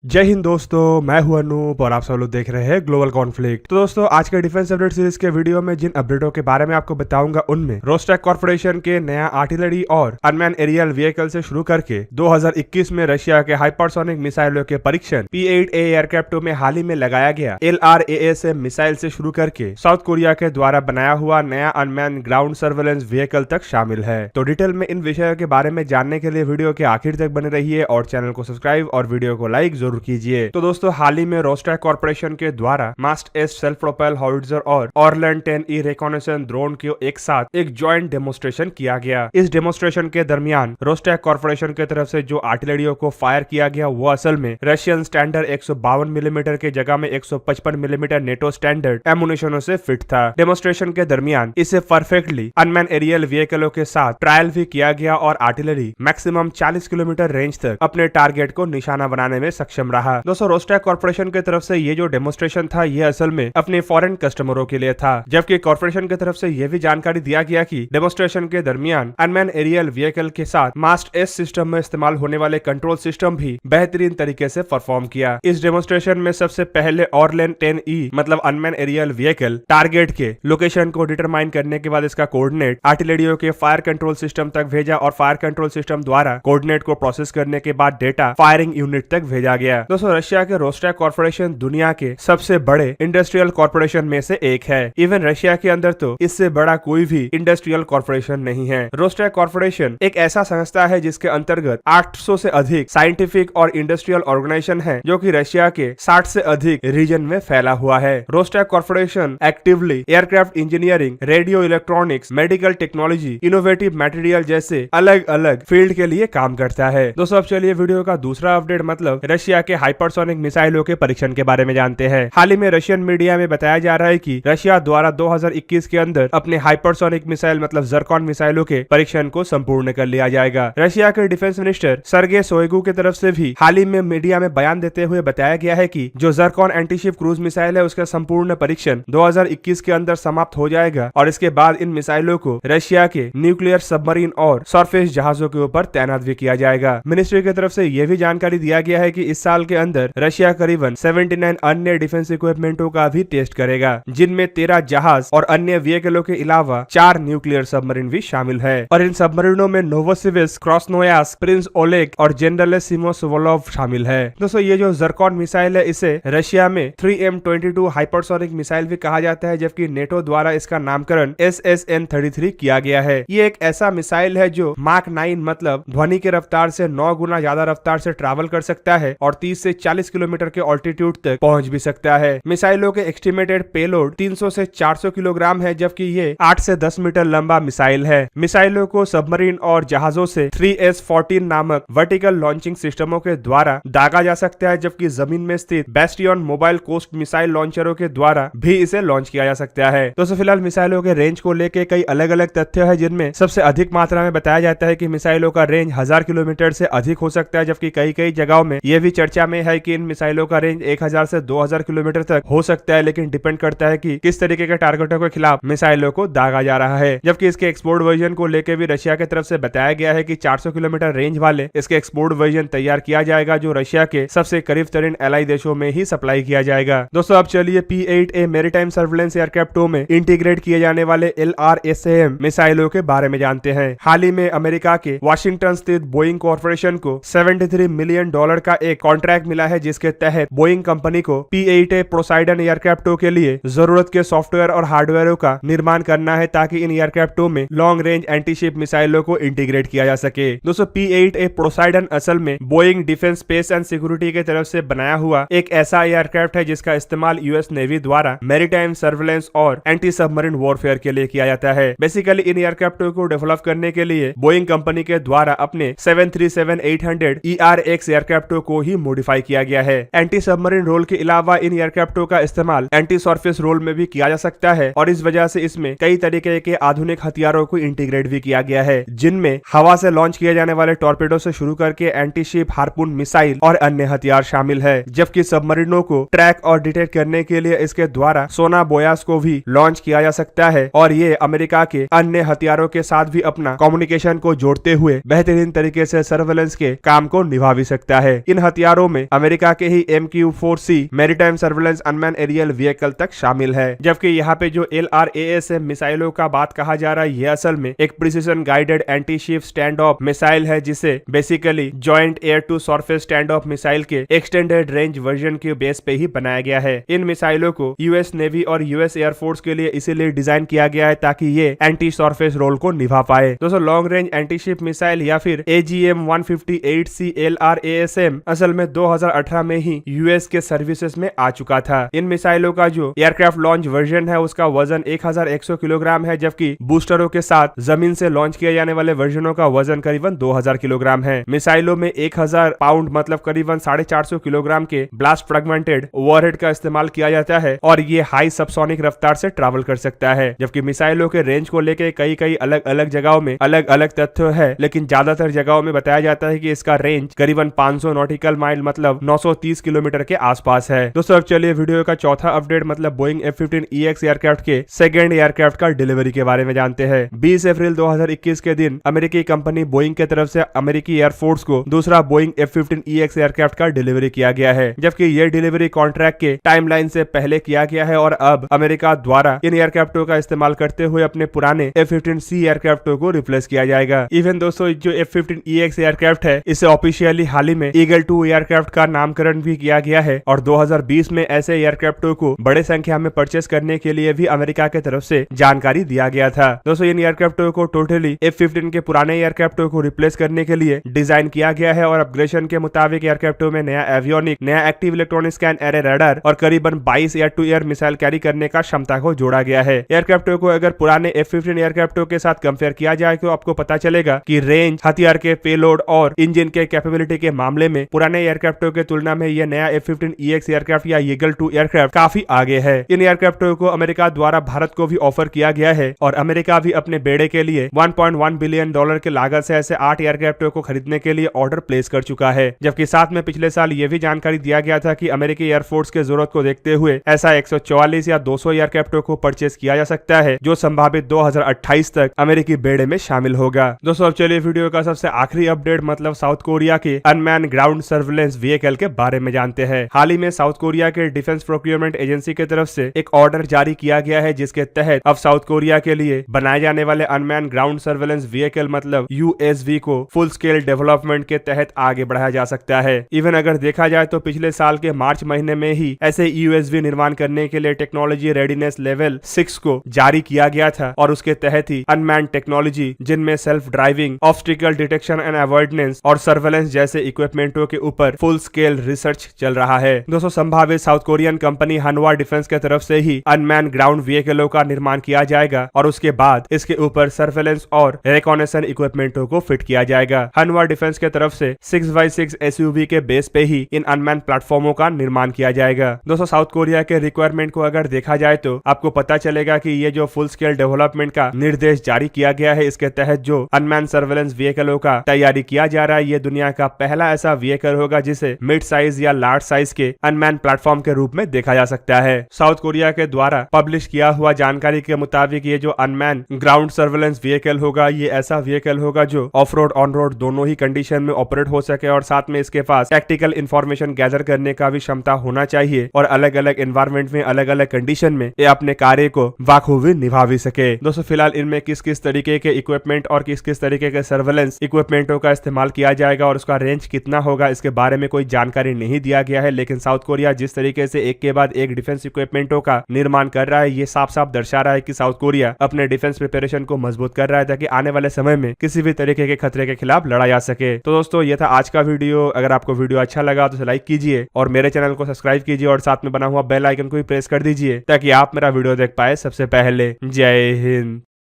जय हिंद दोस्तों, मैं हूं अनूप और आप सब लोग देख रहे हैं ग्लोबल कॉन्फ्लिक्ट। तो दोस्तों, आज के डिफेंस अपडेट सीरीज के वीडियो में जिन अपडेटों के बारे में आपको बताऊंगा उनमें रोस्टेक कॉर्पोरेशन के नया आर्टिलरी और अनमैन एरियल व्हीकल से शुरू करके 2021 में रशिया के हाइपरसोनिक मिसाइलों के परीक्षण P-8A एयरक्राफ्ट में हाल ही में लगाया गया LRASM मिसाइल से शुरू करके साउथ कोरिया के द्वारा बनाया हुआ नया अनमैन ग्राउंड सर्वेलेंस व्हीकल तक शामिल है। तो डिटेल में इन विषयों के बारे में जानने के लिए वीडियो के आखिर तक बने रहिए और चैनल को सब्सक्राइब और वीडियो को लाइक जरूर कीजिए। तो दोस्तों, हाल ही में रोस्टेक कॉर्पोरेशन के द्वारा मास्ट एस सेल्फ प्रोपेल हॉविट्जर और ऑरलैंड 10E रिकॉनेसेंस ड्रोन को एक साथ एक जॉइंट डेमोन्स्ट्रेशन किया गया। इस डेमोन्स्ट्रेशन के दरमियान रोस्टेक कॉर्पोरेशन की तरफ से जो आर्टिलरियों को फायर किया गया वो असल में रशियन स्टैंडर्ड 152 मिलीमीटर के जगह में 155 मिलीमीटर नेटो स्टैंडर्ड एमुनेशनों से फिट था। डेमोन्स्ट्रेशन के दरमियान इसे परफेक्टली अनमैन एरियल व्हीकलों के साथ ट्रायल भी किया गया और आर्टिलरी मैक्सिमम 40 किलोमीटर रेंज तक अपने टारगेट को निशाना बनाने में सक्षम रहा। दोस्तों, रोस्टेक कॉर्पोरेशन की तरफ से ये जो डेमोन्स्ट्रेशन था ये असल में अपने फॉरेन कस्टमरों के लिए था, जबकि कॉर्पोरेशन की तरफ से ये भी जानकारी दिया गया कि डेमोन्स्ट्रेशन के दरमियान अनमैन एरियल व्हीकल के साथ मास्ट एस सिस्टम में इस्तेमाल होने वाले कंट्रोल सिस्टम भी बेहतरीन तरीके से परफॉर्म किया। इस डेमोन्स्ट्रेशन में सबसे पहले ऑरलैंड 10E मतलब अनमैन एरियल व्हीकल टारगेट के लोकेशन को डिटरमाइन करने के बाद इसका कोऑर्डिनेट आर्टिलरियों के फायर कंट्रोल सिस्टम तक भेजा और फायर कंट्रोल सिस्टम द्वारा कोऑर्डिनेट को प्रोसेस करने के बाद डेटा फायरिंग यूनिट तक भेजा गया। दोस्तों, रशिया के रोस्टेक कॉर्पोरेशन दुनिया के सबसे बड़े इंडस्ट्रियल कॉर्पोरेशन में से एक है। इवन रशिया के अंदर तो इससे बड़ा कोई भी इंडस्ट्रियल कॉर्पोरेशन नहीं है। रोस्टेक कॉर्पोरेशन एक ऐसा संस्था है जिसके अंतर्गत 800 से अधिक साइंटिफिक और इंडस्ट्रियल ऑर्गेनाइजेशन है जो कि रशिया के 60 से अधिक रीजन में फैला हुआ है। Rostec corporation actively aircraft engineering, radio electronics, medical technology, innovative material जैसे अलग अलग फील्ड के लिए काम करता है। दोस्तों, अब चलिए वीडियो का दूसरा अपडेट मतलब रशिया के हाइपरसोनिक मिसाइलों के परीक्षण के बारे में जानते हैं। हाल ही में रशियन मीडिया में बताया जा रहा है कि रशिया द्वारा 2021 के अंदर अपने हाइपरसोनिक मिसाइल मतलब ज़रकॉन मिसाइलों के परीक्षण को संपूर्ण कर लिया जाएगा। रशिया के डिफेंस मिनिस्टर सर्गे शोइगु की तरफ से भी हाल ही में मीडिया में बयान देते हुए बताया गया है कि जो ज़रकॉन एंटीशिप क्रूज मिसाइल है उसका संपूर्ण परीक्षण 2021 के अंदर समाप्त हो जाएगा और इसके बाद इन मिसाइलों को रशिया के न्यूक्लियर सबमरीन और सरफेस जहाजों के ऊपर तैनात भी किया जाएगा। मिनिस्ट्री की तरफ से यह भी जानकारी दिया गया है कि इस साल के अंदर रशिया करीबन 79 अन्य डिफेंस इक्विपमेंटों का भी टेस्ट करेगा, जिनमें 13 जहाज और अन्य व्हीकलों के अलावा 4 न्यूक्लियर सबमरीन भी शामिल है। और इन सबमरीनों में नोवोसिविस्क, क्रास्नोयार्स्क, प्रिंस ओलेग और जेनरलेसिमो सुवोलोव शामिल है। दोस्तों, ये जो ज़रकॉन मिसाइल है इसे रशिया में 3M22 हाइपरसोनिक मिसाइल भी कहा जाता है, जबकि नेटो द्वारा इसका नामकरण SSN-33 किया गया है। ये एक ऐसा मिसाइल है जो माक 9 मतलब ध्वनि की रफ्तार से 9 गुना ज्यादा रफ्तार से ट्रैवल कर सकता है और 30 से 40 किलोमीटर के ऑल्टीट्यूड तक पहुंच भी सकता है। मिसाइलों के एस्टिमेटेड पेलोड 300 से 400 किलोग्राम है, जबकि ये 8 से 10 मीटर लंबा मिसाइल है। मिसाइलों को सबमरीन और जहाजों से 3S-14 नामक वर्टिकल लॉन्चिंग सिस्टमों के द्वारा दागा जा सकता है, जबकि जमीन में स्थित बेस्टियन मोबाइल कोस्ट मिसाइल लॉन्चरों के द्वारा भी इसे लॉन्च किया जा सकता है। दोस्तों, फिलहाल मिसाइलों के रेंज को लेकर कई अलग अलग तथ्य है, जिनमें सबसे अधिक मात्रा में बताया जाता है कि मिसाइलों का रेंज 1000 किलोमीटर से अधिक हो सकता है, जबकि कई जगहों में यह भी चर्चा में है कि इन मिसाइलों का रेंज 1000 से 2000 किलोमीटर तक हो सकता है, लेकिन डिपेंड करता है कि किस तरीके के टारगेटों के खिलाफ मिसाइलों को दागा जा रहा है। जबकि इसके एक्सपोर्ट वर्जन को लेकर भी रशिया की तरफ से बताया गया है कि 400 किलोमीटर रेंज वाले इसके एक्सपोर्ट वर्जन तैयार किया जाएगा, जो रशिया के सबसे करीब तरीन एलाई देशों में ही सप्लाई किया जाएगा। दोस्तों, अब चलिए P-8A मैरीटाइम सर्वेलेंस एयरक्राफ्टों में इंटीग्रेट किए जाने वाले LRASM मिसाइलों के बारे में जानते हैं। हाल ही में अमेरिका के वाशिंगटन स्थित बोइंग कॉर्पोरेशन को $73 मिलियन का एक कॉन्ट्रैक्ट मिला है, जिसके तहत बोइंग कंपनी को P-8A पोसाइडन एयरक्राफ्टों के लिए जरूरत के सॉफ्टवेयर और हार्डवेयर का निर्माण करना है, ताकि इन एयरक्राफ्टों में लॉन्ग रेंज एंटीशिप मिसाइलों को इंटीग्रेट किया जा सके। दोस्तों, P-8A पोसाइडन असल में Boeing defence space and security की तरफ से बनाया हुआ एक ऐसा एयरक्राफ्ट है जिसका इस्तेमाल यूएस नेवी द्वारा मैरीटाइम सर्वेलेंस और एंटी सबमरीन वॉरफेयर के लिए किया जाता है। बेसिकली इन एयरक्राफ्टों को डेवलप करने के लिए बोइंग कंपनी के द्वारा अपने 737-800 ERX एयरक्राफ्टों को ही मॉडिफाई किया गया है। एंटी सबमरीन रोल के अलावा इन एयरक्राफ्टों का इस्तेमाल एंटी सरफेस रोल में भी किया जा सकता है और इस वजह से इसमें कई तरीके के आधुनिक हथियारों को इंटीग्रेट भी किया गया है, जिनमें हवा से लॉन्च किए जाने वाले टॉर्पेडो से शुरू करके एंटी शिप हार्पून मिसाइल और अन्य हथियार शामिल है। जबकि सबमरीनों को ट्रैक और डिटेक्ट करने के लिए इसके द्वारा सोना बोयास को भी लॉन्च किया जा सकता है और ये अमेरिका के अन्य हथियारों के साथ भी अपना कम्युनिकेशन को जोड़ते हुए बेहतरीन तरीके से सर्वेलेंस के काम को निभा भी सकता है। इन हथियार हथियारों में अमेरिका के ही MQ-4C maritime surveillance unmanned aerial vehicle तक शामिल है। जबकि यहाँ पे जो LRASM मिसाइलों का बात कहा जा रहा है, ये असल में एक precision guided anti ship stand off missile है, जिसे basically joint air to surface stand off missile के एक्सटेंडेड रेंज वर्जन के बेस पे ही बनाया गया है। इन मिसाइलों को यूएस नेवी और यूएस एयरफोर्स के लिए इसीलिए डिजाइन किया गया है ताकि ये एंटी सरफेस रोल को निभा पाए। दोस्तों, long range anti ship missile या फिर AGM-158C LRASM असल में 2018 में ही यूएस के सर्विसेज में आ चुका था। इन मिसाइलों का जो एयरक्राफ्ट लॉन्च वर्जन है उसका वजन 1100 किलोग्राम है, जबकि बूस्टरों के साथ जमीन से लॉन्च किए जाने वाले वर्जनों का वजन करीबन 2000 किलोग्राम है। मिसाइलों में 1000 पाउंड मतलब करीबन 450 किलोग्राम के ब्लास्ट फ्रेगमेंटेड वॉरहेड का इस्तेमाल किया जाता है और ये हाई सबसोनिक रफ्तार से ट्रैवल कर सकता है। जबकि मिसाइलों के रेंज को लेकर कई अलग अलग जगहों में अलग अलग तथ्य है, लेकिन ज्यादातर जगहों में बताया जाता है कि इसका रेंज करीबन 500 नॉटिकल माइल मतलब 930 किलोमीटर के आसपास है। दोस्तों, अब चलिए वीडियो का चौथा अपडेट मतलब बोइंग F-15EX एयरक्राफ्ट के सेकंड एयरक्राफ्ट का डिलीवरी के बारे में जानते हैं। 20 अप्रैल 2021 के दिन अमेरिकी कंपनी बोइंग की तरफ से अमेरिकी एयरफोर्स को दूसरा बोइंग F-15EX एयरक्राफ्ट का डिलीवरी किया गया है, जबकि यह डिलीवरी कॉन्ट्रैक्ट के टाइमलाइन से पहले किया गया है और अब अमेरिका द्वारा इन एयरक्राफ्टों का इस्तेमाल करते हुए अपने पुराने F-15C एयरक्राफ्टों को रिप्लेस किया जाएगा। इवन दोस्तों, जो F-15EX एयरक्राफ्ट है इसे ऑफिशियली हाल ही में ईगल 2 एयरक्राफ्ट का नामकरण भी किया गया है और 2020 में ऐसे एयरक्राफ्टों को बड़े संख्या में परचेस करने के लिए भी अमेरिका की तरफ से जानकारी दिया गया था। दोस्तों, इन एयरक्राफ्टों को टोटली F-15 के पुराने एयरक्राफ्टों को रिप्लेस करने के लिए डिजाइन किया गया है और अपग्रेडेशन के मुताबिक एयरक्राफ्टों में नया एवियोनिक, नया active electronic scan array radar और करीबन 22 air to air missile carry करने का क्षमता को जोड़ा गया है। एयरक्राफ्टों को अगर पुराने F-15 एयरक्राफ्टों के साथ कंपेयर किया जाए तो आपको पता चलेगा कि रेंज, हथियार के पेलोड और इंजन के कैपेबिलिटी के मामले में पुराने एयरक्राफ्टों के तुलना में यह नया F-15EX एयरक्राफ्ट या ईगल 2 एयरक्राफ्ट काफी आगे है। इन एयरक्राफ्टों को अमेरिका द्वारा भारत को भी ऑफर किया गया है और अमेरिका भी अपने बेड़े के लिए $1.1 बिलियन की लागत से ऐसे 8 एयरक्राफ्टों को खरीदने के लिए ऑर्डर प्लेस कर चुका है। जबकि साथ में पिछले साल यह भी जानकारी दिया गया था कि अमेरिकी एयरफोर्स के जरूरत को देखते हुए ऐसा 144 या 200 एयरक्राफ्टों को परचेस किया जा सकता है, जो संभावित 2028 तक अमेरिकी बेड़े में शामिल होगा। दोस्तों, अब चलिए वीडियो का सबसे आखिरी अपडेट मतलब साउथ कोरिया के अनमैन ग्राउंड सर्वेलेंस व्हीकल के बारे में जानते हैं। हाल ही में साउथ कोरिया के डिफेंस प्रोक्योरमेंट एजेंसी की तरफ से एक ऑर्डर जारी किया गया है, जिसके तहत अब साउथ कोरिया के लिए बनाए जाने वाले अनमैन ग्राउंड सर्वेलेंस व्हीकल मतलब USV को फुल स्केल डेवलपमेंट के तहत आगे बढ़ाया जा सकता है। इवन अगर देखा जाए तो पिछले साल के मार्च महीने में ही ऐसे USV निर्माण करने के लिए टेक्नोलॉजी रेडीनेस लेवल 6 को जारी किया गया था और उसके तहत ही अनमैन टेक्नोलॉजी, जिनमें self driving, obstacle detection and avoidance और सर्वेलेंस जैसे इक्विपमेंटों के ऊपर फुल स्केल रिसर्च चल रहा है। दोस्तों, संभावित साउथ कोरियन कंपनी हनवा डिफेंस के तरफ से ही अनमैन ग्राउंड व्हीकलों का निर्माण किया जाएगा और उसके बाद इसके ऊपर सर्वेलेंस और रिकॉनेसेंस इक्विपमेंटों को फिट किया जाएगा। हनवा डिफेंस के तरफ से 6x6 SUV के बेस पे ही इन अनमैन प्लेटफॉर्मों का निर्माण किया जाएगा। दोस्तों, साउथ कोरिया के रिक्वायरमेंट को अगर देखा जाए तो आपको पता चलेगा कि ये जो फुल स्केल डेवलपमेंट का निर्देश जारी किया गया है, इसके तहत जो अनमैन सर्वेलेंस व्हीकलों का तैयारी किया जा रहा है, ये दुनिया का पहला ऐसा व्हीकल होगा जिसे मिड साइज या लार्ज साइज के अनमैन प्लेटफॉर्म के रूप में देखा जा सकता है। साउथ कोरिया के द्वारा पब्लिश किया हुआ जानकारी के मुताबिक ये जो अनमैन ग्राउंड सर्वेलेंस व्हीकल होगा, ये ऐसा व्हीकल होगा जो ऑफ रोड, ऑन रोड दोनों ही कंडीशन में ऑपरेट हो सके और साथ में इसके पास टैक्टिकल इंफॉर्मेशन गैदर करने का भी क्षमता होना चाहिए और अलग अलग एनवायरमेंट में, अलग अलग कंडीशन में ये अपने कार्य को बाखूबी निभा भी सके। दोस्तों, फिलहाल इनमें किस किस तरीके के इक्विपमेंट और किस किस तरीके के सर्वेलेंस इक्विपमेंटों का इस्तेमाल किया जाएगा और उसका रेंज कितना होगा, इसके बारे में कोई जानकारी नहीं दिया गया है। लेकिन साउथ कोरिया जिस तरीके से एक के बाद एक डिफेंस इक्विपमेंटों का निर्माण कर रहा है, ये साफ साफ दर्शा रहा है कि साउथ कोरिया अपने डिफेंस प्रिपरेशन को मजबूत कर रहा है ताकि आने वाले समय में किसी भी तरीके के खतरे के खिलाफ लड़ा जा सके। तो दोस्तों, ये था आज का वीडियो। अगर आपको वीडियो अच्छा लगा तो लाइक कीजिए और मेरे चैनल को सब्सक्राइब कीजिए और साथ में बना हुआ बेल आइकन को भी प्रेस कर दीजिए ताकि आप मेरा वीडियो देख पाए सबसे पहले। जय हिंद।